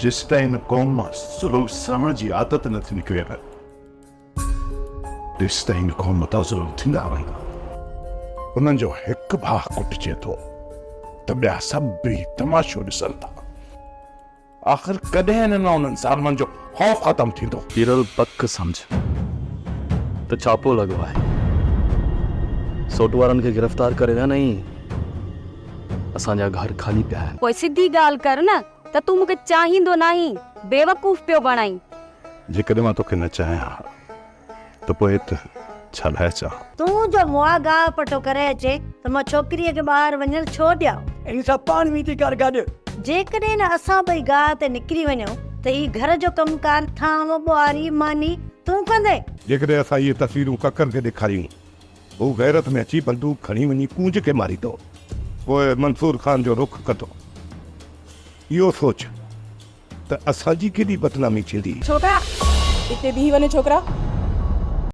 जेसिताईं क़ौम मां ज़ुल्म सहण जी आदत नथी निकिरे न, तेसिताईं क़ौम तां ज़ुल्म थींदा रहंदा। उन्हनि जो हिकु भाउ कुटिजे थो त ॿिया सभु बि तमाशो ॾिसनि था। आख़िर कॾहिं न उन्हनि ज़ालिमनि जो ख़ौफ़ ख़तमु थींदो। हीरल पक सम्झ त छापो लॻो आहे। सोट वारनि खे गिरफ़्तार करे विया नहीं, असांजा घर खाली पिया आहिनि। पोइ सिधी ॻाल्हि कर न त तूं मूंखे चाहींदो नहीं, बेवकूफ़ पियो बणाई। जेकॾहिं मां तोखे न चाहियां त पोइ त छा लाइ चाह? तूं जो मुआ गाह पटो करे अचे त मां छोकिरीअ खे ॿाहिरि वञण छो ॾियां? इन सां पाण वीती कर गॾु। जेकॾहिं न असां ॿई गाह ते निकिरी वञूं त ही घर जो कमकार थाम ॿुआरी मानी तूं कंदे। जेकॾहिं असां इहे तस्वीरूं ककर खे ॾेखारियूं, हू गैरत में अची बंदूक खणी वञी कूंज खे मारींदो, पोइ मंसूर खान जो रुख कंदो। इहो सोच त असांजी केॾी बदनामी थींदी। छोकिरा हिते बीह वञे। छोकिरा